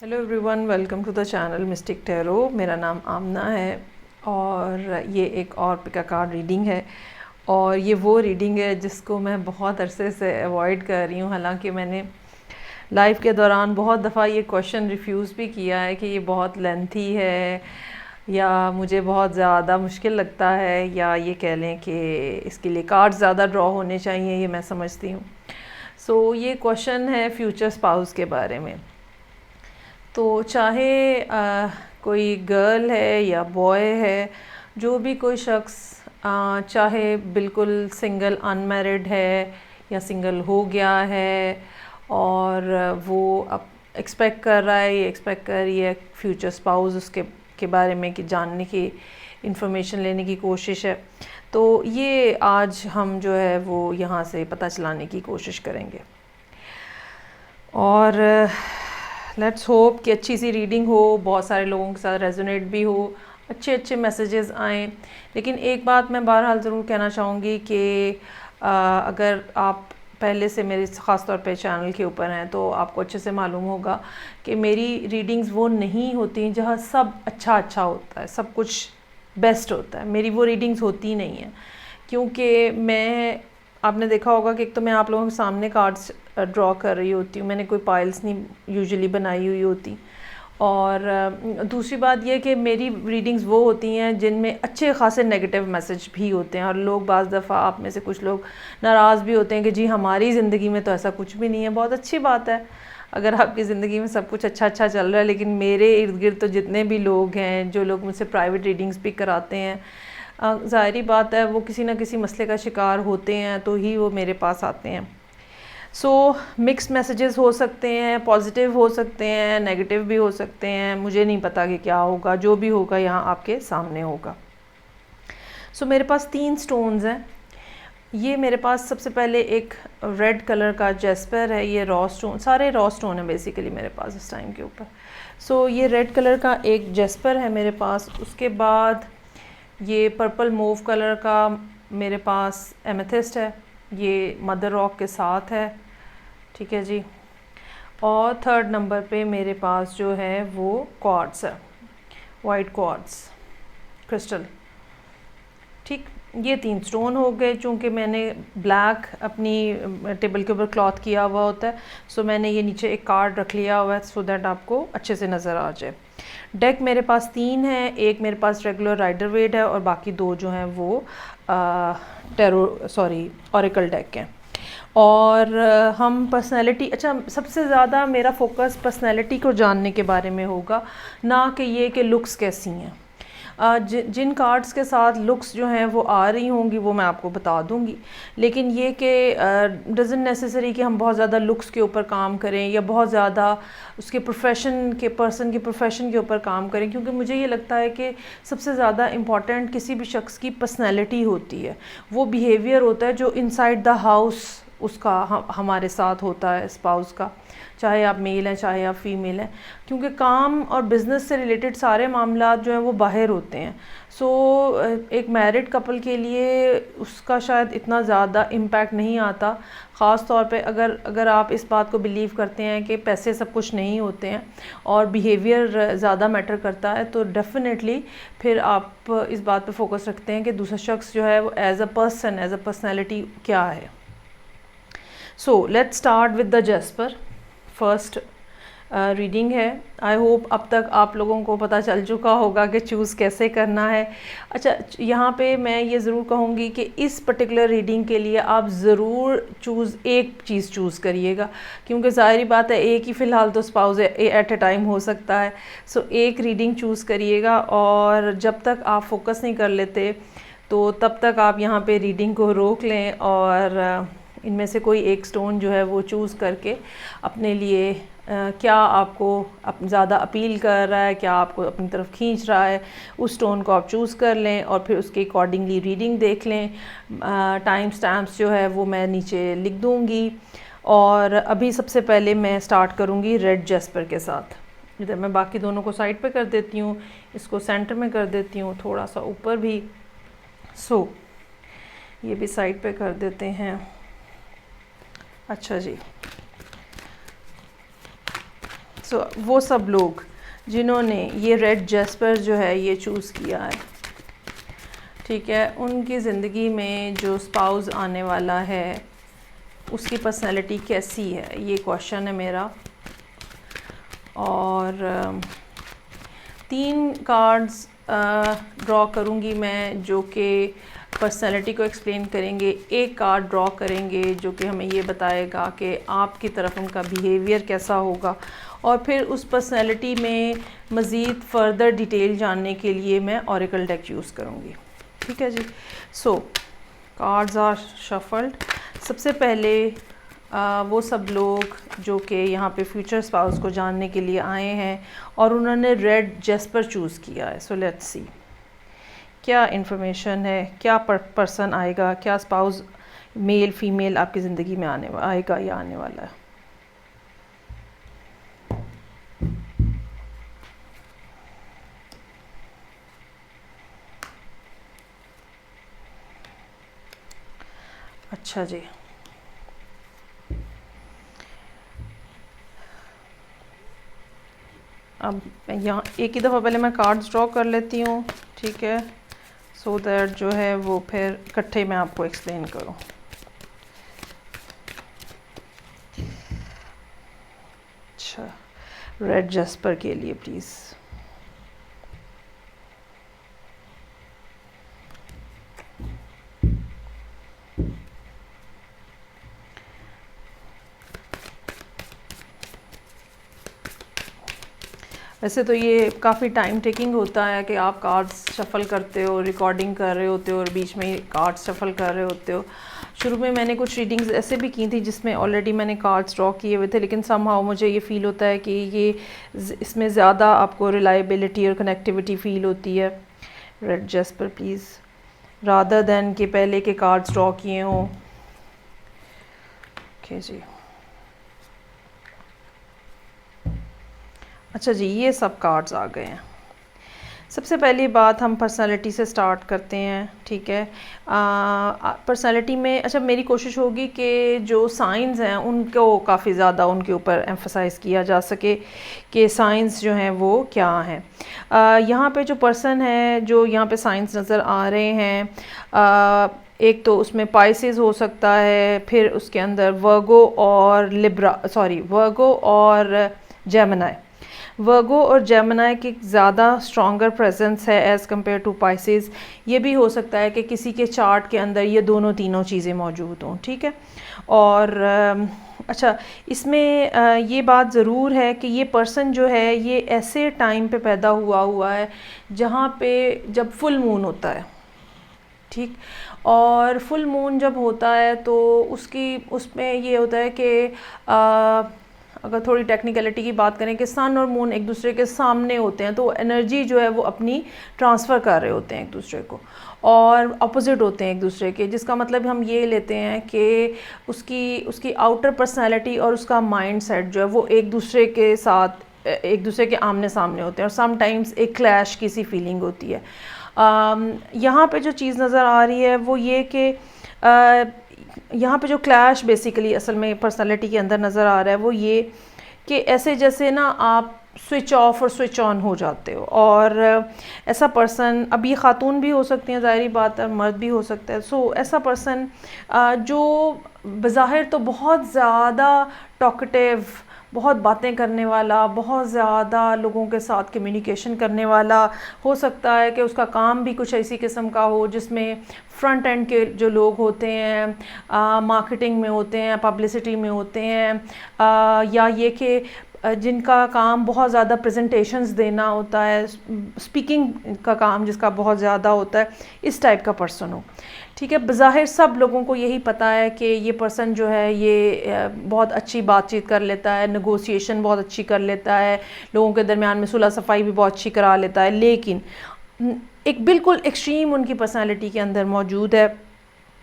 Hello everyone, welcome to the channel mystic tarot. मेरा नाम आमना है और ये एक और पिका कार्ड रीडिंग है। और ये वो रीडिंग है जिसको मैं बहुत अरसे से अवॉइड कर रही हूँ। हालांकि मैंने लाइफ के दौरान बहुत दफ़ा ये क्वेश्चन रिफ्यूज़ भी किया है कि ये बहुत लेंथी है या मुझे बहुत ज़्यादा मुश्किल लगता है, या ये कह लें कि इसके लिए कार्ड ज़्यादा ड्रॉ होने चाहिए, ये मैं समझती हूँ। ये क्वेश्चन है फ्यूचर स्पाउस के बारे में। तो चाहे कोई गर्ल है या बॉय है, जो भी कोई शख्स चाहे बिल्कुल सिंगल अनमैरिड है या सिंगल हो गया है और वो अब एक्सपेक्ट कर रहा है, ये एक्सपेक्ट कर रही है फ्यूचर स्पाउस उसके बारे में कि जानने की इंफॉर्मेशन लेने की कोशिश है। तो ये आज हम जो है वो यहाँ से पता चलाने की कोशिश करेंगे और लेट्स होप कि अच्छी सी रीडिंग हो, बहुत सारे लोगों के साथ रेजोनेट भी हो, अच्छे अच्छे मैसेजेस आएँ। लेकिन एक बात मैं बहरहाल ज़रूर कहना चाहूँगी कि अगर आप पहले से मेरे ख़ास तौर पे चैनल के ऊपर हैं तो आपको अच्छे से मालूम होगा कि मेरी रीडिंग्स वो नहीं होती जहाँ सब अच्छा अच्छा होता है, सब कुछ बेस्ट होता है। मेरी वो रीडिंग्स होती नहीं हैं, क्योंकि आपने देखा होगा कि एक तो मैं आप लोगों के सामने कार्ड्स ड्रॉ कर रही होती हूँ, मैंने कोई पाइल्स नहीं यूजुअली बनाई हुई होती। और दूसरी बात यह कि मेरी रीडिंग्स वो होती हैं जिनमें अच्छे खासे नेगेटिव मैसेज भी होते हैं। और लोग बाज़ दफ़ा, आप में से कुछ लोग नाराज़ भी होते हैं कि जी हमारी ज़िंदगी में तो ऐसा कुछ भी नहीं है। बहुत अच्छी बात है अगर आपकी ज़िंदगी में सब कुछ अच्छा अच्छा चल रहा है, लेकिन मेरे इर्द गिर्द तो जितने भी लोग हैं, जो लोग मुझसे प्राइवेट रीडिंग्स भी कराते हैं, ज़ाहिरी बात है वो किसी ना किसी मसले का शिकार होते हैं तो ही वो मेरे पास आते हैं। मिक्स्ड मैसेजेस हो सकते हैं, पॉजिटिव हो सकते हैं, नेगेटिव भी हो सकते हैं। मुझे नहीं पता कि क्या होगा, जो भी होगा यहाँ आपके सामने होगा। मेरे पास 3 स्टोन्स हैं। ये मेरे पास सबसे पहले एक रेड कलर का जेस्पर है। ये रॉ स्टोन, सारे रॉ स्टोन है बेसिकली मेरे पास इस टाइम के ऊपर। ये रेड कलर का एक जेस्पर है मेरे पास। उसके बाद ये पर्पल मूव कलर का मेरे पास एमेथिस्ट है, ये मदर रॉक के साथ है, ठीक है जी। और थर्ड नंबर पे मेरे पास जो है वो क्वार्ट्स है, वाइट क्वार्ट्स क्रिस्टल, ठीक। ये 3 स्टोन हो गए। चूँकि मैंने ब्लैक अपनी टेबल के ऊपर क्लॉथ किया हुआ होता है, मैंने ये नीचे एक कार्ड रख लिया हुआ है सो दैट आपको अच्छे से नज़र आ जाए। डेक मेरे पास 3 है, एक मेरे पास रेगुलर राइडर वेट है और बाकी 2 जो हैं वो ऑरिकल डेक हैं। और हम पर्सनैलिटी, अच्छा सबसे ज़्यादा मेरा फोकस पर्सनैलिटी को जानने के बारे में होगा, ना कि ये कि लुक्स कैसी हैं। जिन कार्ड्स के साथ लुक्स जो हैं वो आ रही होंगी वो मैं आपको बता दूंगी, लेकिन ये कि डजंट नेसेसरी कि हम बहुत ज़्यादा लुक्स के ऊपर काम करें या बहुत ज़्यादा उसके पर्सन के प्रोफेशन के ऊपर काम करें, क्योंकि मुझे ये लगता है कि सबसे ज़्यादा इम्पॉर्टेंट किसी भी शख्स की पर्सनैलिटी होती है, वो बिहेवियर होता है जो इनसाइड द हाउस उसका हमारे साथ होता है, स्पाउस का, चाहे आप मेल हैं चाहे आप फीमेल हैं। क्योंकि काम और बिज़नेस से रिलेटेड सारे मामला जो हैं वो बाहर होते हैं। एक मैरिड कपल के लिए उसका शायद इतना ज़्यादा इम्पैक्ट नहीं आता, ख़ास तौर पे अगर आप इस बात को बिलीव करते हैं कि पैसे सब कुछ नहीं होते हैं और बिहेवियर ज़्यादा मैटर करता है, तो डेफिनेटली फिर आप इस बात पे फोकस रखते हैं कि दूसरा शख्स जो है वो as a person, as a personality क्या है। Let's start with the Jasper. First reading है। आई होप अब तक आप लोगों को पता चल चुका होगा कि चूज़ कैसे करना है। अच्छा, यहाँ पे मैं ये ज़रूर कहूँगी कि इस पर्टिकुलर रीडिंग के लिए आप ज़रूर एक चीज़ चूज़ करिएगा, क्योंकि ज़ाहिरी बात है एक ही फ़िलहाल तो स्पाउस एट ए टाइम हो सकता है। एक रीडिंग चूज़ करिएगा और जब तक आप फोकस नहीं कर लेते तो तब तक आप यहाँ पे रीडिंग को रोक लें और इनमें से कोई एक स्टोन जो है वो चूज़ करके अपने लिए क्या आपको ज़्यादा अपील कर रहा है, क्या आपको अपनी तरफ खींच रहा है, उस स्टोन को आप चूज़ कर लें और फिर उसके अकॉर्डिंगली रीडिंग देख लें। टाइम स्टैम्प्स जो है वो मैं नीचे लिख दूँगी। और अभी सबसे पहले मैं स्टार्ट करूँगी रेड जेस्पर के साथ। इधर मैं बाकी दोनों को साइड पे कर देती हूँ, इसको सेंटर में कर देती हूँ, थोड़ा सा ऊपर भी। ये भी साइड पे कर देते हैं। अच्छा जी, सो वो सब लोग जिन्होंने ये रेड जेस्पर जो है ये चूज़ किया है, ठीक है, उनकी ज़िंदगी में जो स्पाउस आने वाला है उसकी पर्सनैलिटी कैसी है, ये क्वेश्चन है मेरा। और 3 कार्ड्स ड्रॉ करूँगी मैं जो कि पर्सनैलिटी को एक्सप्लेन करेंगे। एक कार्ड ड्रॉ करेंगे जो कि हमें ये बताएगा कि आपकी तरफ उनका बिहेवियर कैसा होगा, और फिर उस पर्सनैलिटी में मज़ीद फ़र्दर डिटेल जानने के लिए मैं ऑरेकल डेक यूज़ करूँगी, ठीक है जी। सो कार्ड्स आर शफल्ड। सबसे पहले वो सब लोग जो कि यहाँ पे फ्यूचर स्पाउस को जानने के लिए आए हैं और उन्होंने रेड जेस्पर चूज़ किया है। सो लेट्स सी क्या इन्फॉर्मेशन है, क्या पर्सन आएगा, क्या स्पाउस मेल फीमेल आपकी ज़िंदगी में आएगा या आने वाला है। अच्छा जी, अब यहाँ एक ही दफ़ा पहले मैं कार्ड्स ड्रॉ कर लेती हूँ, ठीक है, सो दैट जो है वो फिर इकट्ठे मैं आपको एक्सप्लेन करूँ। अच्छा, रेड जेस्पर के लिए प्लीज़। वैसे तो ये काफ़ी टाइम टेकिंग होता है कि आप कार्ड्स शफ़ल करते हो, रिकॉर्डिंग कर रहे होते हो और बीच में ही कार्ड्स शफ़ल कर रहे होते हो। शुरू में मैंने कुछ रीडिंग्स ऐसे भी की थी जिसमें ऑलरेडी मैंने कार्ड्स ड्रॉ किए हुए थे, लेकिन समहाउ मुझे ये फ़ील होता है कि ये इसमें ज़्यादा आपको रिलायबिलिटी और कनेक्टिविटी फ़ील होती है। Red Jasper please, rather than कि पहले के कार्ड्स ड्रॉ किए हों। ओके जी, अच्छा जी, ये सब कार्ड्स आ गए हैं। सबसे पहली बात हम पर्सनालिटी से स्टार्ट करते हैं, ठीक है। पर्सनालिटी में अच्छा मेरी कोशिश होगी कि जो साइंस हैं उनको काफ़ी ज़्यादा उनके ऊपर एम्फसाइज़ किया जा सके कि साइंस जो हैं वो क्या हैं। यहाँ पे जो पर्सन है जो यहाँ पे साइंस नज़र आ रहे हैं, एक तो उसमें पाइसेस हो सकता है, फिर उसके अंदर वर्गो और जेमिनी। वर्गो और जेमिनी की ज़्यादा स्ट्रॉन्गर प्रेजेंस है एज़ कम्पेयर टू पाइसेस। ये भी हो सकता है कि किसी के चार्ट के अंदर ये तीनों चीज़ें मौजूद हों, ठीक है। और अच्छा, इसमें ये बात ज़रूर है कि ये पर्सन जो है ये ऐसे टाइम पे पैदा हुआ है जहाँ पे जब फुल मून होता है, ठीक। और फुल मून जब होता है तो उसमें ये होता है कि अगर थोड़ी टेक्निकलिटी की बात करें कि सन और मून एक दूसरे के सामने होते हैं, तो एनर्जी जो है वो अपनी ट्रांसफ़र कर रहे होते हैं एक दूसरे को, और अपोजिट होते हैं एक दूसरे के, जिसका मतलब हम ये लेते हैं कि उसकी आउटर पर्सनैलिटी और उसका माइंड सेट जो है वो एक दूसरे के साथ एक दूसरे के आमने सामने होते हैं, और समटाइम्स एक क्लैश की सी फीलिंग होती है। यहाँ पे जो चीज़ नज़र आ रही है वो ये कि यहाँ पे जो क्लैश बेसिकली असल में पर्सनालिटी के अंदर नज़र आ रहा है वो ये कि ऐसे जैसे ना आप स्विच ऑफ और स्विच ऑन हो जाते हो, और ऐसा पर्सन, अब ये ख़ातून भी हो सकती हैं, ज़ाहिरी बात है, मर्द भी हो सकता है। सो ऐसा पर्सन जो बज़ाहिर तो बहुत ज़्यादा टॉकेटिव, बहुत बातें करने वाला, बहुत ज़्यादा लोगों के साथ कम्युनिकेशन करने वाला हो सकता है कि उसका काम भी कुछ ऐसी किस्म का हो जिसमें फ्रंट एंड के जो लोग होते हैं, मार्केटिंग में होते हैं, पब्लिसिटी में होते हैं, या ये कि जिनका काम बहुत ज़्यादा प्रेजेंटेशंस देना होता है, स्पीकिंग का काम जिसका बहुत ज़्यादा होता है, इस टाइप का पर्सन हो, ठीक है। बज़ाहिर सब लोगों को यही पता है कि ये पर्सन जो है ये बहुत अच्छी बातचीत कर लेता है, नेगोशिएशन बहुत अच्छी कर लेता है, लोगों के दरमियान में सुलह सफाई भी बहुत अच्छी करा लेता है, लेकिन एक बिल्कुल एक्सट्रीम उनकी पर्सनालिटी के अंदर मौजूद है,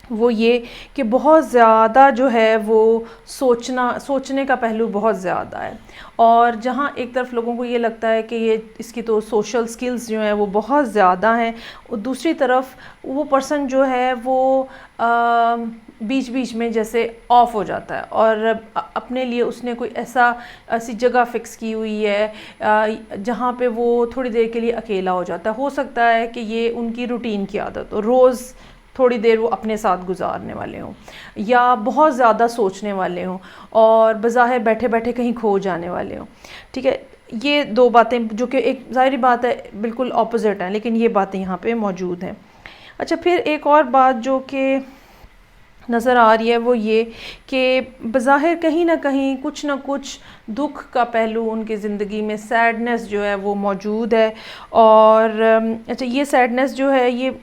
वो ये कि बहुत ज़्यादा जो है वो सोचने का पहलू बहुत ज़्यादा है, और जहाँ एक तरफ लोगों को ये लगता है कि ये इसकी तो सोशल स्किल्स जो हैं वो बहुत ज़्यादा हैं, और दूसरी तरफ वो पर्सन जो है वो बीच बीच में जैसे ऑफ हो जाता है, और अपने लिए उसने कोई ऐसी जगह फ़िक्स की हुई है जहाँ पे वो थोड़ी देर के लिए अकेला हो जाता है। हो सकता है कि ये उनकी रूटीन की आदत हो, रोज़ थोड़ी देर वो अपने साथ गुजारने वाले हों, या बहुत ज़्यादा सोचने वाले हों और बज़ाहिर बैठे बैठे कहीं खो जाने वाले हों। ठीक है, ये दो बातें जो कि एक ज़ाहिरी बात है बिल्कुल ऑपोजिट हैं, लेकिन ये बातें यहाँ पे मौजूद हैं। अच्छा, फिर एक और बात जो कि नज़र आ रही है वो ये कि बज़ाहिर कहीं ना कहीं कुछ ना कुछ दुख का पहलू उनकी ज़िंदगी में, सैडनेस जो है वो मौजूद है। और अच्छा, ये सैडनेस जो है, ये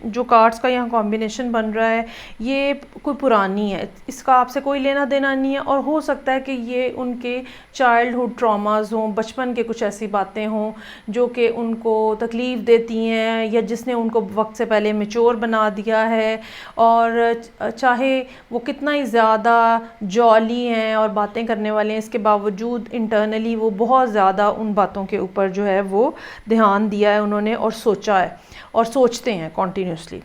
जो कार्ड्स का यहाँ कॉम्बिनेशन बन रहा है, ये कोई पुरानी है, इसका आपसे कोई लेना देना नहीं है। और हो सकता है कि ये उनके चाइल्डहुड ट्रॉमास हों, बचपन के कुछ ऐसी बातें हों जो कि उनको तकलीफ़ देती हैं, या जिसने उनको वक्त से पहले मैच्योर बना दिया है। और चाहे वो कितना ही ज़्यादा जॉली हैं और बातें करने वाले हैं, इसके बावजूद इंटरनली वो बहुत ज़्यादा उन बातों के ऊपर जो है वो ध्यान दिया है उन्होंने, और सोचा है और सोचते हैं कॉन्टीन्यूसली।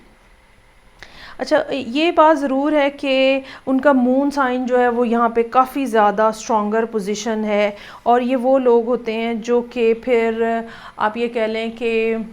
अच्छा, ये बात ज़रूर है कि उनका मून साइन जो है वो यहाँ पे काफ़ी ज़्यादा स्ट्रॉन्गर पोजीशन है, और ये वो लोग होते हैं जो कि फिर आप ये कह लें कि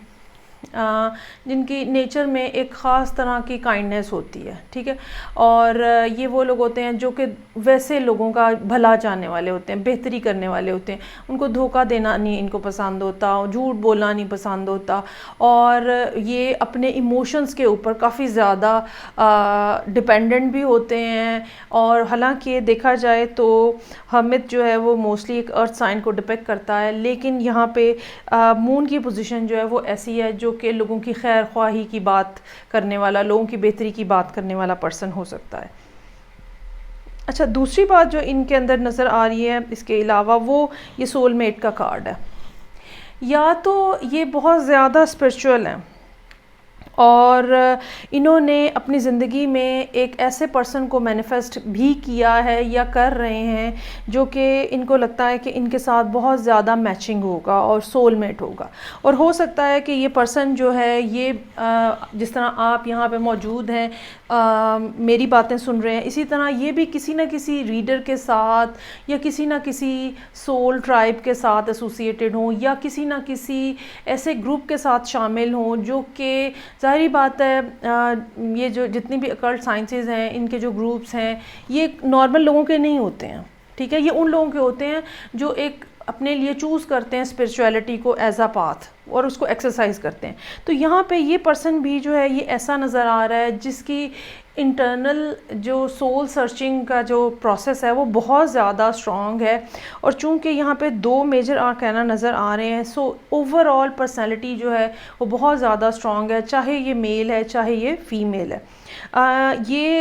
जिनकी नेचर में एक ख़ास तरह की काइंडनेस होती है। ठीक है, और ये वो लोग होते हैं जो कि वैसे लोगों का भला चाहने वाले होते हैं, बेहतरी करने वाले होते हैं। उनको धोखा देना नहीं इनको पसंद होता, झूठ बोलना नहीं पसंद होता, और ये अपने इमोशंस के ऊपर काफ़ी ज़्यादा डिपेंडेंट भी होते हैं। और हालांकि देखा जाए तो हमिद जो है वो मोस्टली एक अर्थ साइन को डिपेक्ट करता है, लेकिन यहाँ पे मून की पोजीशन जो है वो ऐसी है जो कि लोगों की खैर ख्वाही की बात करने वाला, लोगों की बेहतरी की बात करने वाला पर्सन हो सकता है। अच्छा, दूसरी बात जो इनके अंदर नज़र आ रही है इसके अलावा, वो ये सोलमेट का कार्ड है। या तो ये बहुत ज़्यादा स्पिरिचुअल है और इन्होंने अपनी ज़िंदगी में एक ऐसे पर्सन को मैनिफेस्ट भी किया है या कर रहे हैं जो कि इनको लगता है कि इनके साथ बहुत ज़्यादा मैचिंग होगा और सोलमेट होगा। और हो सकता है कि ये पर्सन जो है ये जिस तरह आप यहाँ पे मौजूद हैं, मेरी बातें सुन रहे हैं, इसी तरह ये भी किसी न किसी रीडर के साथ या किसी न किसी सोल ट्राइब के साथ एसोसिएटेड हों, या किसी न किसी ऐसे ग्रुप के साथ शामिल हों जो कि ज़ाहिरी बात है ये जो जितनी भी अकल्ट साइंसेज हैं, इनके जो ग्रुप्स हैं, ये नॉर्मल लोगों के नहीं होते हैं। ठीक है, ये उन लोगों के होते हैं जो एक अपने लिए चूज़ करते हैं स्पिरिचुअलिटी को एज अ पाथ और उसको एक्सरसाइज करते हैं। तो यहाँ पे ये पर्सन भी जो है ये ऐसा नज़र आ रहा है जिसकी इंटरनल जो सोल सर्चिंग का जो प्रोसेस है वो बहुत ज़्यादा स्ट्रॉन्ग है। और चूँकि यहाँ पे दो मेजर आर्काना नज़र आ रहे हैं, सो ओवरऑल पर्सनैलिटी जो है वो बहुत ज़्यादा स्ट्रॉन्ग है, चाहे ये मेल है चाहे ये फीमेल है। ये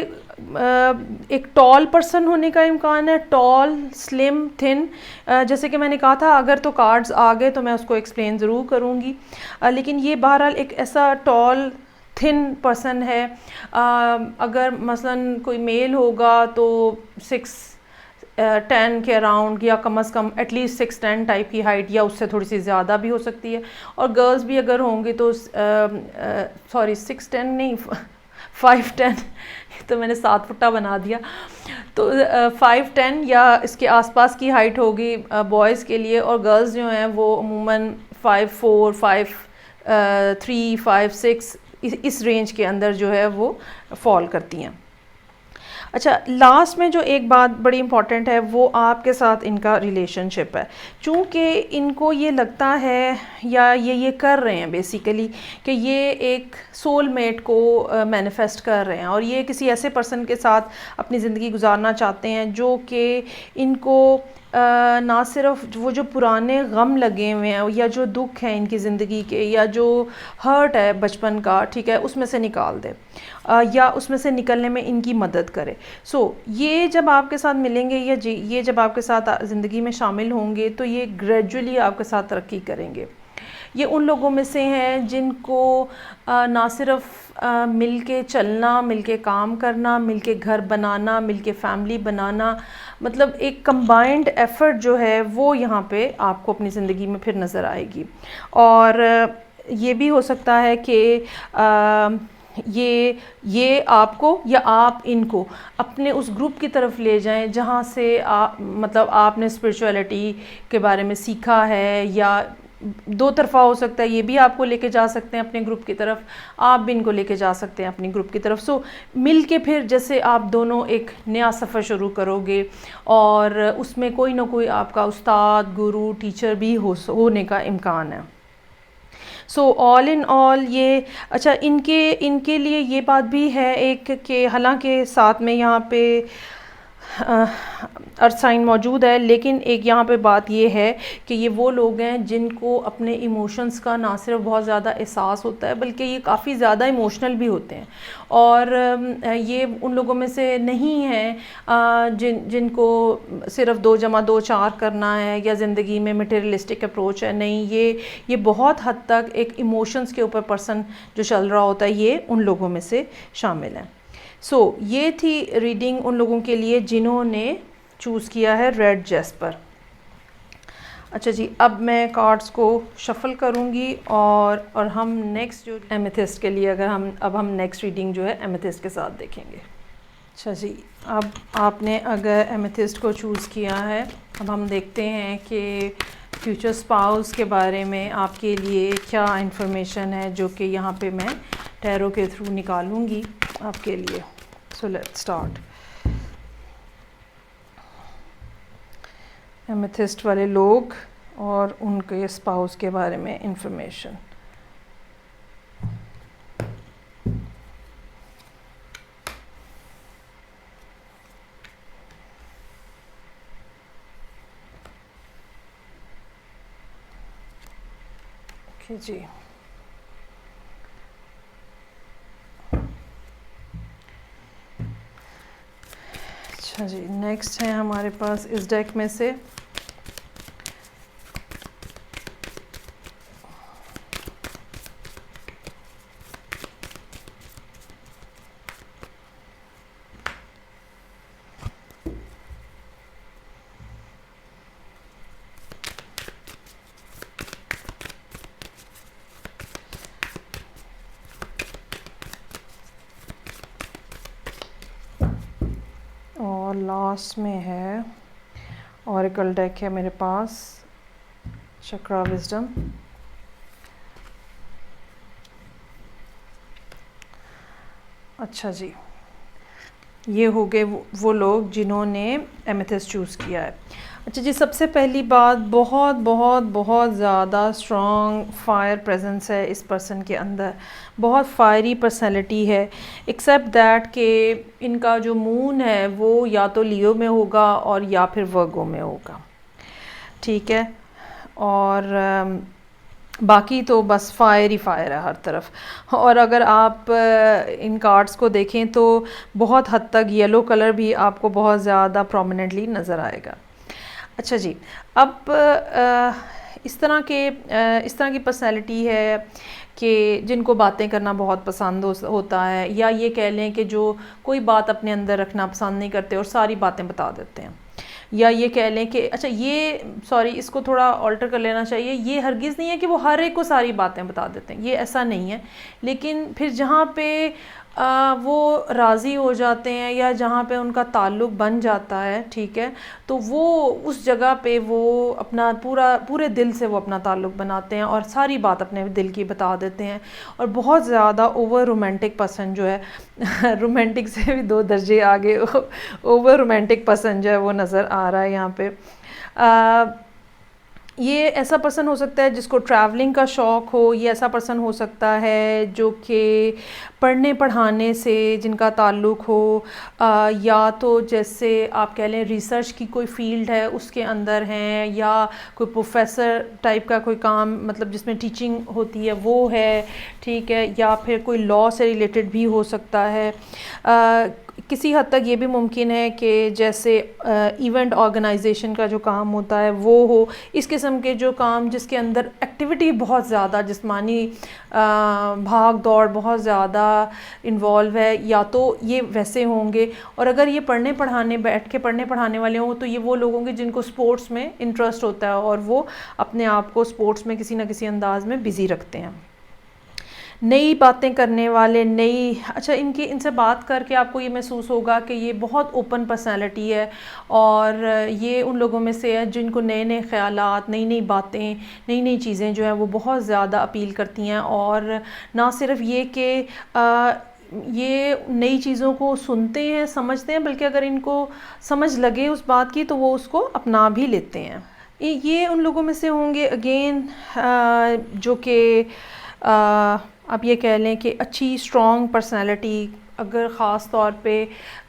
एक टॉल पर्सन होने का इम्कान है, टॉल, स्लिम, थिन। जैसे कि मैंने कहा था, अगर तो कार्ड्स आ गए तो मैं उसको एक्सप्लेन ज़रूर करूँगी, लेकिन ये बहरहाल एक ऐसा टॉल थिन पर्सन है। अगर मसलन कोई मेल होगा तो 6'10" के अराउंड, या कम से कम एटलीस्ट 6'10" टाइप की हाइट, या उससे थोड़ी सी ज़्यादा भी हो सकती है। और गर्ल्स भी अगर होंगी तो सॉरी 6'10" नहीं 5'10", तो मैंने 7 फुट्टा बना दिया, तो 5'10" या इसके आसपास की हाइट होगी बॉयज़ के लिए। और गर्ल्स जो हैं वो अमूमन 5'4", 5'3", 5'6" इस रेंज के अंदर जो है वो फॉल करती हैं। अच्छा, लास्ट में जो एक बात बड़ी इम्पॉर्टेंट है वो आपके साथ इनका रिलेशनशिप है। चूँकि इनको ये लगता है या ये कर रहे हैं बेसिकली कि ये एक सोलमेट को मैनिफेस्ट कर रहे हैं, और ये किसी ऐसे पर्सन के साथ अपनी ज़िंदगी गुजारना चाहते हैं जो कि इनको ना सिर्फ वो जो पुराने गम लगे हुए हैं या जो दुख हैं इनकी ज़िंदगी के, या जो हर्ट है बचपन का, ठीक है, उसमें से निकाल दे, या उसमें से निकलने में इनकी मदद करे। ये जब आपके साथ मिलेंगे या ये जब आपके साथ ज़िंदगी में शामिल होंगे तो ये ग्रेजुअली आपके साथ तरक्की करेंगे। ये उन लोगों में से हैं जिनको ना सिर्फ मिल के चलना, मिल के काम करना, मिल के घर बनाना, मिल के फैमिली बनाना, मतलब एक कंबाइंड एफ़र्ट जो है वो यहाँ पे आपको अपनी ज़िंदगी में फिर नज़र आएगी। और ये भी हो सकता है कि ये आपको या आप इनको अपने उस ग्रुप की तरफ ले जाएं जहाँ से आप मतलब आपने स्पिरिचुअलिटी के बारे में सीखा है, या दो तरफ़ा हो सकता है, ये भी आपको लेके जा सकते हैं अपने ग्रुप की तरफ, आप भी इनको लेके जा सकते हैं अपनी ग्रुप की तरफ। सो मिल के फिर जैसे आप दोनों एक नया सफ़र शुरू करोगे, और उसमें कोई ना कोई आपका उस्ताद, गुरु, टीचर भी होने का इम्कान है। सो ऑल इन ऑल ये अच्छा, इनके लिए ये बात भी है एक कि हालांकि साथ में यहाँ पे अर्थ साइन मौजूद है, लेकिन एक यहाँ पे बात ये है कि ये वो लोग हैं जिनको अपने इमोशंस का ना सिर्फ बहुत ज़्यादा एहसास होता है, बल्कि ये काफ़ी ज़्यादा इमोशनल भी होते हैं। और ये उन लोगों में से नहीं हैं जिनको सिर्फ 2 + 2 4 करना है, या ज़िंदगी में मटेरियलिस्टिक अप्रोच है। नहीं, ये बहुत हद तक एक इमोशंस के ऊपर पर्सन जो चल रहा होता है, ये उन लोगों में से शामिल है। सो ये थी रीडिंग उन लोगों के लिए जिन्होंने चूज़ किया है रेड जेस्पर। अच्छा जी, अब मैं कार्ड्स को शफ़ल करूँगी, और हम नेक्स्ट जो एमेथिस्ट के लिए अब हम नेक्स्ट रीडिंग जो है एमेथिस्ट के साथ देखेंगे। अच्छा जी, अब आपने अगर एमेथिस्ट को चूज़ किया है, अब हम देखते हैं कि फ्यूचर स्पाउस के बारे में आपके लिए क्या इन्फॉर्मेशन है, जो कि यहाँ पे मैं टैरो के थ्रू निकालूंगी आपके लिए। So let's start. एमेथिस्ट वाले लोग और उनके स्पाउस के बारे में इंफॉर्मेशन। ओके जी, अच्छा जी, नेक्स्ट है हमारे पास इस डेक में से और लास्ट में है ऑरेकल डेक है मेरे पास, चक्रा विजडम। अच्छा जी, ये हो गए वो लोग जिन्होंने एमेथिस्ट चूज़ किया है। अच्छा जी, सबसे पहली बात, बहुत बहुत बहुत ज़्यादा स्ट्रॉन्ग फायर प्रेजेंस है इस पर्सन के अंदर, बहुत फायरी पर्सनैलिटी है, एक्सेप्ट दैट कि इनका जो मून है वो या तो लियो में होगा और या फिर वर्गो में होगा, ठीक है। और बाकी तो बस फायर ही फायर है हर तरफ। और अगर आप इन कार्ड्स को देखें तो बहुत हद तक येलो कलर भी आपको बहुत ज़्यादा प्रोमिनेंटली नज़र आएगा। अच्छा जी, अब इस तरह की पर्सनैलिटी है कि जिनको बातें करना बहुत पसंद होता है, या ये कह लें कि जो कोई बात अपने अंदर रखना पसंद नहीं करते और सारी बातें बता देते हैं। या ये कह लें कि अच्छा, ये सॉरी, इसको थोड़ा ऑल्टर कर लेना चाहिए, ये हरगिज़ नहीं है कि वो हर एक को सारी बातें बता देते हैं, ये ऐसा नहीं है। लेकिन फिर जहाँ पे वो राज़ी हो जाते हैं या जहाँ पे उनका ताल्लुक़ बन जाता है, ठीक है, तो वो उस जगह पे वो अपना पूरे दिल से वो अपना ताल्लुक़ बनाते हैं और सारी बात अपने दिल की बता देते हैं। और बहुत ज़्यादा ओवर रोमांटिक पर्सन जो है रोमांटिक से भी 2 दर्जे आगे ओवर रोमांटिक पर्सन जो है वो नज़र आ रहा है यहाँ पे। ये ऐसा पर्सन हो सकता है जिसको ट्रैवलिंग का शौक़ हो, ये ऐसा पर्सन हो सकता है जो कि पढ़ने पढ़ाने से जिनका ताल्लुक़ हो, या तो जैसे आप कह लें रिसर्च की कोई फील्ड है उसके अंदर हैं, या कोई प्रोफेसर टाइप का कोई काम, मतलब जिसमें टीचिंग होती है वो है, ठीक है, या फिर कोई लॉ से रिलेटेड भी हो सकता है। किसी हद तक ये भी मुमकिन है कि जैसे इवेंट ऑर्गेनाइजेशन का जो काम होता है वो हो, इस किस्म के जो काम जिसके अंदर एक्टिविटी बहुत ज़्यादा जिस्मानी भाग दौड़ बहुत ज़्यादा इन्वॉल्व है, या तो ये वैसे होंगे। और अगर ये बैठ के पढ़ने पढ़ाने वाले हों तो ये वो लोग होंगे जिनको स्पोर्ट्स में इंटरेस्ट होता है और वो अपने आप को स्पोर्ट्स में किसी न किसी अंदाज में बिज़ी रखते हैं। नई बातें करने वाले, नई, अच्छा इनसे बात करके आपको ये महसूस होगा कि ये बहुत ओपन पर्सनालिटी है और ये उन लोगों में से है जिनको नए नए ख़यालात, नई नई बातें, नई नई चीज़ें जो हैं वो बहुत ज़्यादा अपील करती हैं। और ना सिर्फ ये कि ये नई चीज़ों को सुनते हैं, समझते हैं, बल्कि अगर इनको समझ लगे उस बात की तो वो उसको अपना भी लेते हैं। ये उन लोगों में से होंगे अगेन जो कि आप ये कह लें कि अच्छी स्ट्रॉन्ग पर्सनालिटी, अगर ख़ास तौर पे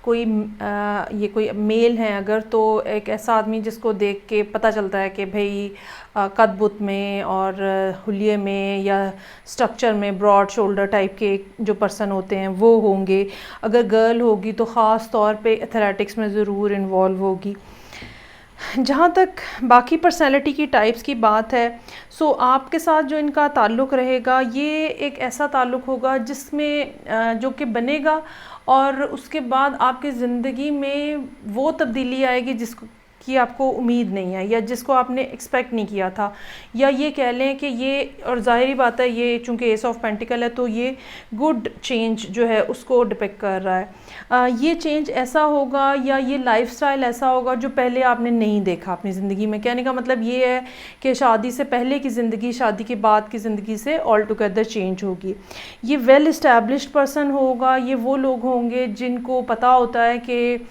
कोई ये कोई मेल है अगर, तो एक ऐसा आदमी जिसको देख के पता चलता है कि भाई कद बुत में और हुलिये में या स्ट्रक्चर में ब्रॉड शोल्डर टाइप के जो पर्सन होते हैं वो होंगे। अगर गर्ल होगी तो ख़ास तौर पे एथलेटिक्स में ज़रूर इन्वॉल्व होगी। जहाँ तक बाकी पर्सनैलिटी की टाइप्स की बात है, सो आपके साथ जो इनका ताल्लुक़ रहेगा ये एक ऐसा ताल्लुक़ होगा जिसमें जो कि बनेगा और उसके बाद आपकी ज़िंदगी में वो तब्दीली आएगी जिसको कि आपको उम्मीद नहीं है या जिसको आपने एक्सपेक्ट नहीं किया था। या ये कह लें कि ये, और ज़ाहिरी बात है ये चूँकि एस ऑफ पेंटिकल है तो ये गुड चेंज जो है उसको डिपिक्ट कर रहा है। ये चेंज ऐसा होगा या ये लाइफस्टाइल ऐसा होगा जो पहले आपने नहीं देखा अपनी ज़िंदगी में। कहने का मतलब ये है कि शादी से पहले की ज़िंदगी शादी के बाद की ज़िंदगी से ऑल टुगेदर चेंज होगी। ये वेल इस्टेब्लिश्ड पर्सन होगा, ये वो लोग होंगे जिनको पता होता है कि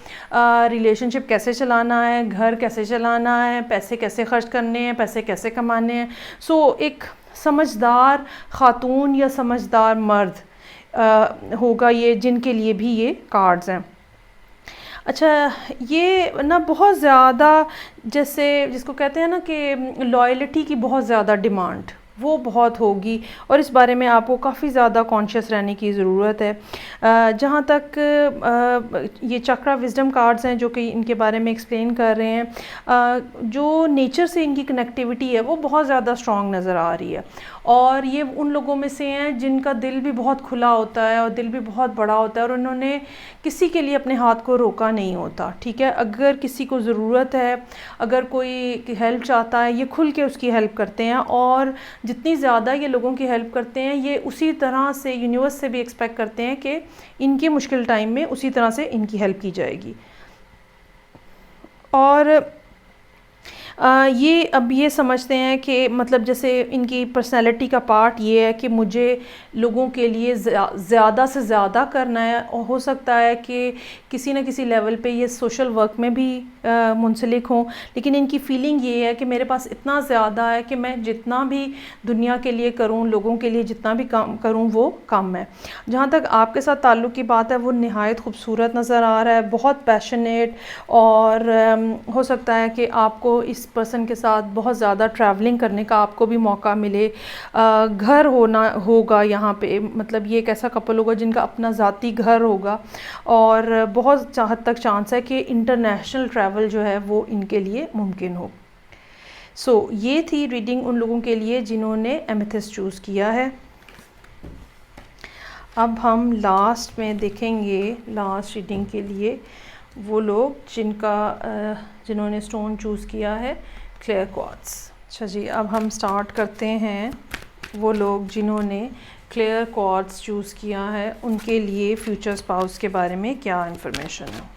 रिलेशनशिप कैसे चलाना है, घर कैसे चलाना है, पैसे कैसे खर्च करने हैं, पैसे कैसे कमाने हैं। सो एक समझदार ख़ातून या समझदार मर्द होगा ये, जिनके लिए भी ये कार्ड्स हैं। अच्छा, ये ना बहुत ज़्यादा, जैसे जिसको कहते हैं ना कि लॉयल्टी की बहुत ज़्यादा डिमांड, वो बहुत होगी और इस बारे में आपको काफ़ी ज़्यादा कॉन्शियस रहने की ज़रूरत है। जहाँ तक ये चक्रा विजडम कार्ड्स हैं जो कि इनके बारे में एक्सप्लेन कर रहे हैं, जो नेचर से इनकी कनेक्टिविटी है वो बहुत ज़्यादा स्ट्रॉन्ग नज़र आ रही है। और ये उन लोगों में से हैं जिनका दिल भी बहुत खुला होता है और दिल भी बहुत बड़ा होता है और उन्होंने किसी के लिए अपने हाथ को रोका नहीं होता। ठीक है, अगर किसी को ज़रूरत है, अगर कोई हेल्प चाहता है, ये खुल के उसकी हेल्प करते हैं और जितनी ज़्यादा ये लोगों की हेल्प करते हैं ये उसी तरह से यूनिवर्स से भी एक्सपेक्ट करते हैं कि इनके मुश्किल टाइम में उसी तरह से इनकी हेल्प की जाएगी। और ये अब ये समझते हैं कि मतलब जैसे इनकी पर्सनैलिटी का पार्ट ये है कि मुझे लोगों के लिए ज़्यादा से ज़्यादा करना है और हो सकता है कि किसी न किसी लेवल पे ये सोशल वर्क में भी मुंसलिक हों, लेकिन इनकी फीलिंग ये है कि मेरे पास इतना ज़्यादा है कि मैं जितना भी दुनिया के लिए करूं, लोगों के लिए जितना भी काम करूं वो कम है। जहाँ तक आपके साथ ताल्लुक़ की बात है वो नहायत खूबसूरत नज़र आ रहा है, बहुत पैशनेट, और हो सकता है कि आपको इस पर्सन के साथ बहुत ज़्यादा ट्रैवलिंग करने का आपको भी मौका मिले। घर होगा यहाँ पे, मतलब ये एक ऐसा कपल होगा जिनका अपना ज़ाती घर होगा और बहुत हद तक चांस है कि इंटरनेशनल ट्रैवल जो है वो इनके लिए मुमकिन हो। सो ये थी रीडिंग उन लोगों के लिए जिन्होंने एमेथिस्ट चूज़ किया है। अब हम लास्ट में देखेंगे, लास्ट रीडिंग के लिए वो लोग जिन्होंने स्टोन चूज़ किया है क्लियर क्वार्ट्ज। अच्छा जी, अब हम स्टार्ट करते हैं वो लोग जिन्होंने क्लियर क्वार्ट्ज चूज़ किया है उनके लिए फ्यूचर स्पाउस के बारे में क्या इन्फॉर्मेशन है।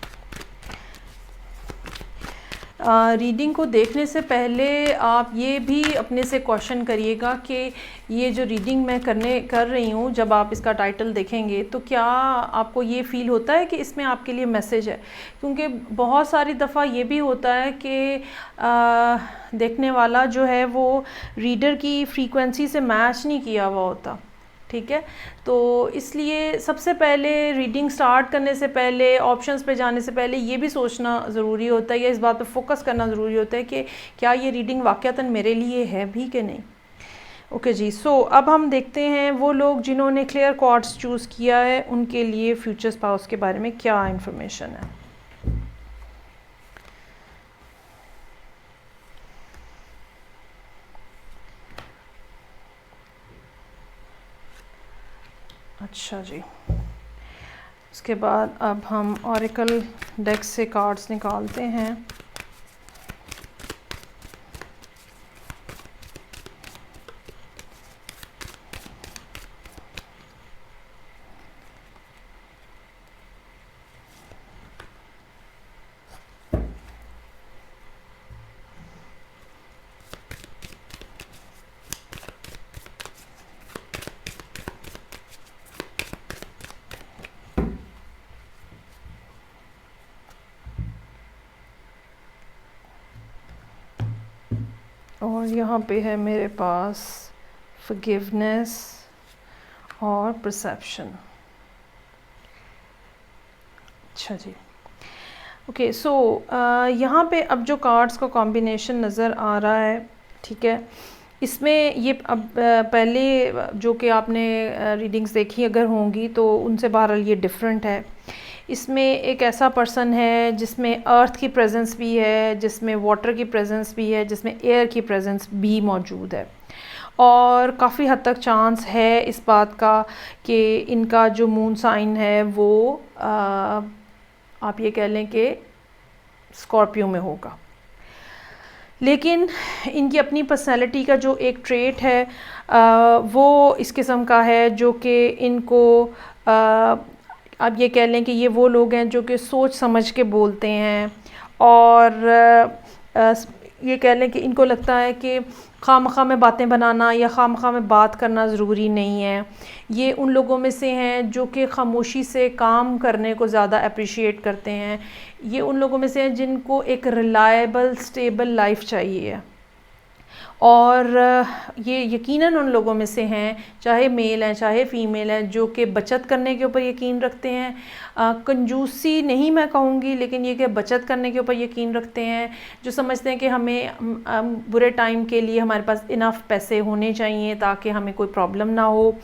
रीडिंग को देखने से पहले आप ये भी अपने से क्वेश्चन करिएगा कि ये जो रीडिंग मैं कर रही हूँ, जब आप इसका टाइटल देखेंगे तो क्या आपको ये फ़ील होता है कि इसमें आपके लिए मैसेज है। क्योंकि बहुत सारी दफ़ा ये भी होता है कि देखने वाला जो है वो रीडर की फ्रीक्वेंसी से मैच नहीं किया हुआ होता। ठीक है, तो इसलिए सबसे पहले रीडिंग स्टार्ट करने से पहले, ऑप्शंस पे जाने से पहले ये भी सोचना ज़रूरी होता है या इस बात पे फोकस करना ज़रूरी होता है कि क्या ये रीडिंग वाक़यातन मेरे लिए है भी कि नहीं। ओके जी, सो अब हम देखते हैं वो लोग जिन्होंने क्लियर क्वार्ट्ज चूज़ किया है उनके लिए फ्यूचर स्पाउस के बारे में क्या इन्फॉर्मेशन है। अच्छा जी, उसके बाद अब हम ऑरेकल डेक से कार्ड्स निकालते हैं। और यहाँ पे है मेरे पास फॉरगिवनेस और परसेप्शन। अच्छा जी, ओके। सो यहाँ पे अब जो कार्ड्स का कॉम्बिनेशन नज़र आ रहा है, ठीक है, इसमें ये अब पहले जो कि आपने रीडिंग्स देखी अगर होंगी तो उनसे बहरहाल ये डिफरेंट है। इसमें एक ऐसा पर्सन है जिसमें अर्थ की प्रेजेंस भी है, जिसमें वाटर की प्रेजेंस भी है, जिसमें एयर की प्रेजेंस भी मौजूद है, और काफ़ी हद तक चांस है इस बात का कि इनका जो मून साइन है वो आप ये कह लें कि स्कॉर्पियो में होगा। लेकिन इनकी अपनी पर्सनैलिटी का जो एक ट्रेट है वो इस किस्म का है जो कि इनको आप ये कह लें कि ये वो लोग हैं जो कि सोच समझ के बोलते हैं, और ये कह लें कि इनको लगता है कि खामखा में बातें बनाना या खामखा में बात करना ज़रूरी नहीं है। ये उन लोगों में से हैं जो कि खामोशी से काम करने को ज़्यादा अप्रिशिएट करते हैं। ये उन लोगों में से हैं जिनको एक रिलायबल स्टेबल लाइफ चाहिए, और ये यकीनन उन लोगों में से हैं, चाहे मेल हैं चाहे फ़ीमेल हैं, जो कि बचत करने के ऊपर यकीन रखते हैं। कंजूसी नहीं मैं कहूँगी, लेकिन ये कि बचत करने के ऊपर यकीन रखते हैं, जो समझते हैं कि हमें बुरे टाइम के लिए हमारे पास इनफ पैसे होने चाहिए ताकि हमें कोई प्रॉब्लम ना हो।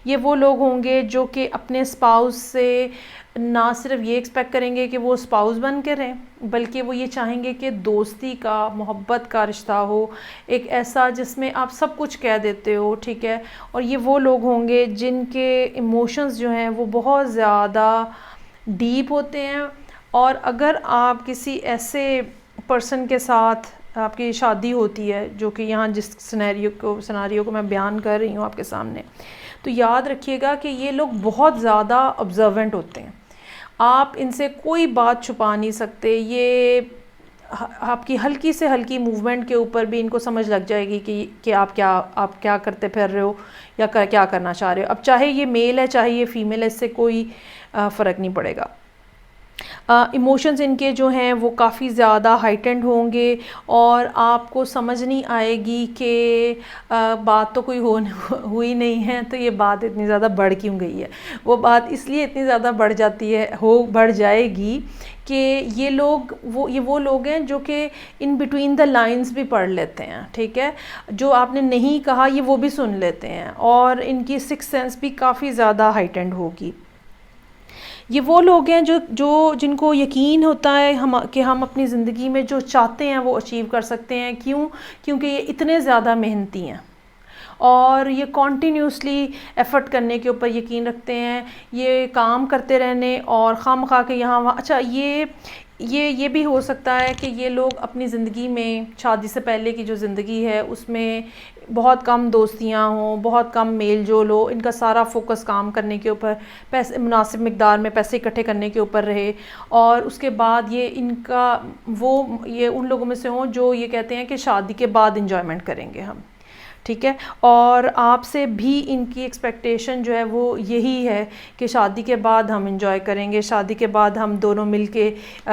ये वो लोग होंगे जो कि अपने स्पाउस से ना सिर्फ ये एक्सपेक्ट करेंगे कि वो स्पाउस बन के रहें, बल्कि वो ये चाहेंगे कि दोस्ती का, मोहब्बत का रिश्ता हो, एक ऐसा जिसमें आप सब कुछ कह देते हो, ठीक है। और ये वो लोग होंगे जिनके इमोशंस जो हैं वो बहुत ज़्यादा डीप होते हैं, और अगर आप किसी ऐसे पर्सन के साथ आपकी शादी होती है, जो कि यहाँ जिस सिनेरियो को मैं बयान कर रही हूँ आपके सामने, तो याद रखिएगा कि ये लोग बहुत ज़्यादा ऑब्जर्वेंट होते हैं। आप इनसे कोई बात छुपा नहीं सकते। ये आपकी हल्की से हल्की मूवमेंट के ऊपर भी इनको समझ लग जाएगी कि आप क्या करते फिर रहे हो या क्या करना चाह रहे हो। अब चाहे ये मेल है चाहे ये फ़ीमेल है, इससे कोई फ़र्क नहीं पड़ेगा। इमोशंस इनके जो हैं वो काफ़ी ज़्यादा हाइटेंड होंगे, और आपको समझ नहीं आएगी कि बात तो कोई हुई नहीं है, तो ये बात इतनी ज़्यादा बढ़ क्यों गई है। वो बात इसलिए इतनी ज़्यादा बढ़ जाती है, बढ़ जाएगी कि ये वो लोग हैं जो कि इन बिटवीन द लाइंस भी पढ़ लेते हैं, ठीक है। जो आपने नहीं कहा ये वो भी सुन लेते हैं, और इनकी सिक्स्थ सेंस भी काफ़ी ज़्यादा हाइटेंड होगी। ये वो लोग हैं जिनको यकीन होता है कि हम अपनी ज़िंदगी में जो चाहते हैं वो अचीव कर सकते हैं। क्योंकि ये इतने ज़्यादा मेहनती हैं, और ये कॉन्टीन्यूसली एफ़र्ट करने के ऊपर यकीन रखते हैं, ये काम करते रहने और खामखा के यहाँ वहाँ। अच्छा, ये भी हो सकता है कि ये लोग अपनी ज़िंदगी में, शादी से पहले की जो ज़िंदगी है उसमें बहुत कम दोस्तियां हों, बहुत कम मेल जोल हो, इनका सारा फोकस काम करने के ऊपर, पैसे मुनासिब मिकदार में पैसे इकट्ठे करने के ऊपर रहे, और उसके बाद ये उन लोगों में से हों जो ये कहते हैं कि शादी के बाद इंजॉयमेंट करेंगे हम, ठीक है। और आपसे भी इनकी एक्सपेक्टेशन जो है वो यही है कि शादी के बाद हम इंजॉय करेंगे, शादी के बाद हम दोनों मिलके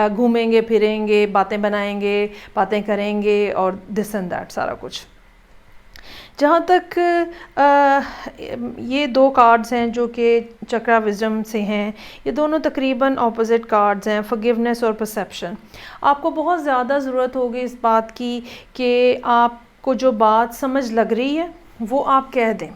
घूमेंगे फिरेंगे, बातें बनाएंगे, बातें करेंगे, और दिस एंड दैट सारा कुछ। जहाँ तक ये दो कार्ड्स हैं जो कि चक्रा विजडम से हैं, ये दोनों तकरीबन ऑपोजिट कार्ड्स हैं, फॉरगिवनेस और परसेप्शन। आपको बहुत ज़्यादा ज़रूरत होगी इस बात की कि आपको जो बात समझ लग रही है वो आप कह दें।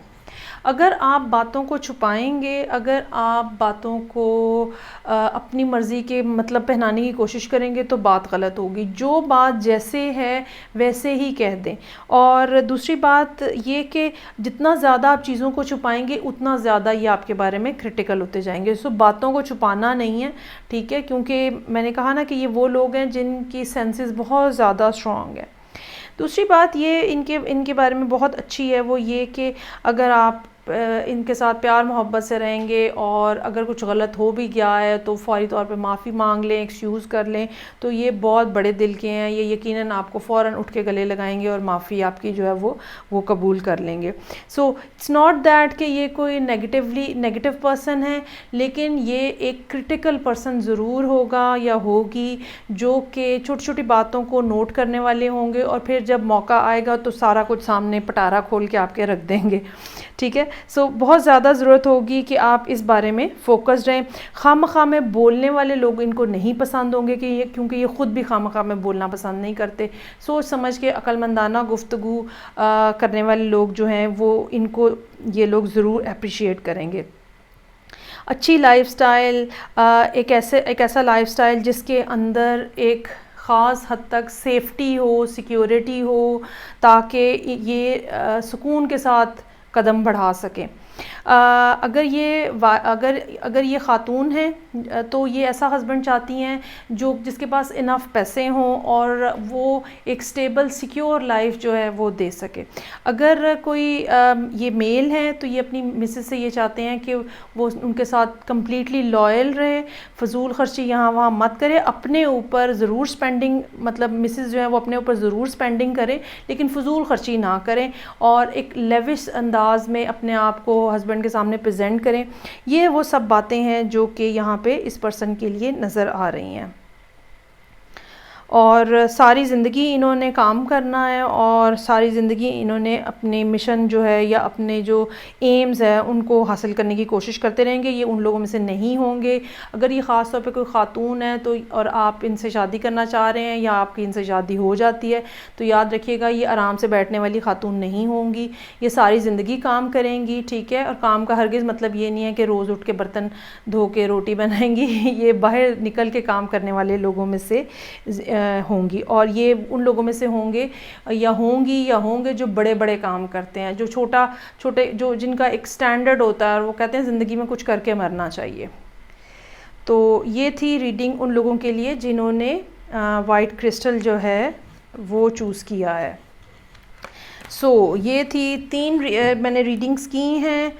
अगर आप बातों को छुपाएंगे, अगर आप बातों को अपनी मर्ज़ी के मतलब पहनाने की कोशिश करेंगे तो बात गलत होगी। जो बात जैसे है वैसे ही कह दें। और दूसरी बात ये कि जितना ज़्यादा आप चीज़ों को छुपाएंगे उतना ज़्यादा ये आपके बारे में क्रिटिकल होते जाएंगे। सो बातों को छुपाना नहीं है, ठीक है, क्योंकि मैंने कहा ना कि ये वो लोग हैं जिनकी सेंसेस बहुत ज़्यादा स्ट्रॉन्ग है। दूसरी बात ये इनके बारे में बहुत अच्छी है, वो ये कि अगर आप इनके साथ प्यार मोहब्बत से रहेंगे और अगर कुछ गलत हो भी गया है तो फौरी तौर पे माफ़ी मांग लें, एक्सक्यूज़ कर लें, तो ये बहुत बड़े दिल के हैं, ये यकीनन आपको फ़ौरन उठ के गले लगाएंगे और माफ़ी आपकी जो है वो कबूल कर लेंगे। सो इट्स नॉट दैट कि ये कोई नेगेटिव पर्सन है, लेकिन ये एक क्रिटिकल पर्सन ज़रूर होगा या होगी जो कि छोटी छोटी बातों को नोट करने वाले होंगे और फिर जब मौका आएगा तो सारा कुछ सामने पटारा खोल के आपके रख देंगे। ठीक है, सो बहुत ज़्यादा ज़रूरत होगी कि आप इस बारे में फ़ोकस्ड रहें। खामखा में बोलने वाले लोग इनको नहीं पसंद होंगे कि ये, क्योंकि ये ख़ुद भी खामखा में बोलना पसंद नहीं करते। सोच समझ के अक्लमंदाना गुफ्तगू करने वाले लोग जो हैं वो इनको ये लोग ज़रूर अप्रिशिएट करेंगे। अच्छी लाइफस्टाइल, एक ऐसा लाइफस्टाइल जिसके अंदर एक ख़ास हद तक सेफ्टी हो, सिक्योरिटी हो, ताकि ये सुकून के साथ कदम बढ़ा सकें। अगर ये ख़ातून हैं तो ये ऐसा हस्बैंड चाहती हैं जिसके पास इनफ पैसे हों और वो एक स्टेबल सिक्योर लाइफ जो है वो दे सके। अगर कोई ये मेल हैं तो ये अपनी मिसेस से ये चाहते हैं कि वो उनके साथ कम्प्लीटली लॉयल रहे, फजूल खर्ची यहाँ वहाँ मत करे, अपने ऊपर ज़रूर स्पेंडिंग, मतलब मिसेस जो है वो अपने ऊपर ज़रूर स्पेंडिंग करें लेकिन फजूल खर्ची ना करें और एक लेविश अंदाज में अपने आप को हस्बैंड के सामने प्रेजेंट करें। ये वो सब बातें हैं जो कि यहाँ पे इस पर्सन के लिए नज़र आ रही हैं। और सारी ज़िंदगी इन्होंने काम करना है और सारी ज़िंदगी इन्होंने अपने मिशन जो है या अपने जो एम्स है उनको हासिल करने की कोशिश करते रहेंगे। ये उन लोगों में से नहीं होंगे। अगर ये ख़ास तौर पे कोई ख़ातून है तो और आप इनसे शादी करना चाह रहे हैं या आपकी इनसे शादी हो जाती है तो याद रखिएगा ये आराम से बैठने वाली ख़ातून नहीं होंगी, ये सारी ज़िंदगी काम करेंगी। ठीक है, और काम का हरगिज़ मतलब ये नहीं है कि रोज़ उठ के बर्तन धो के रोटी बनाएंगी। ये बाहर निकल के काम करने वाले लोगों में से होंगी और ये उन लोगों में से होंगे या होंगे जो बड़े बड़े काम करते हैं, जो छोटे जो जिनका एक स्टैंडर्ड होता है और वो कहते हैं ज़िंदगी में कुछ करके मरना चाहिए। तो ये थी रीडिंग उन लोगों के लिए जिन्होंने वाइट क्रिस्टल जो है वो चूज़ किया है। ये थी 3 मैंने रीडिंग्स की हैं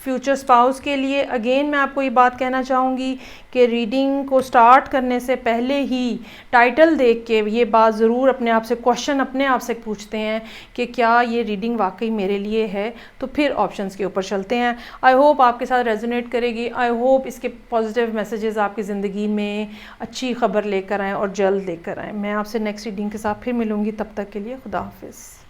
फ्यूचर स्पाउस के लिए। अगेन मैं आपको ये बात कहना चाहूँगी कि रीडिंग को स्टार्ट करने से पहले ही टाइटल देख के ये बात ज़रूर अपने आप से क्वेश्चन अपने आप से पूछते हैं कि क्या ये रीडिंग वाकई मेरे लिए है, तो फिर ऑप्शंस के ऊपर चलते हैं। आई होप आपके साथ रेजोनेट करेगी। आई होप इसके पॉजिटिव मैसेजेस आपकी ज़िंदगी में अच्छी खबर लेकर आएँ और जल्द लेकर आएँ। मैं आपसे नेक्स्ट रीडिंग के साथ फिर मिलूँगी, तब तक के लिए खुदा हाफिज़।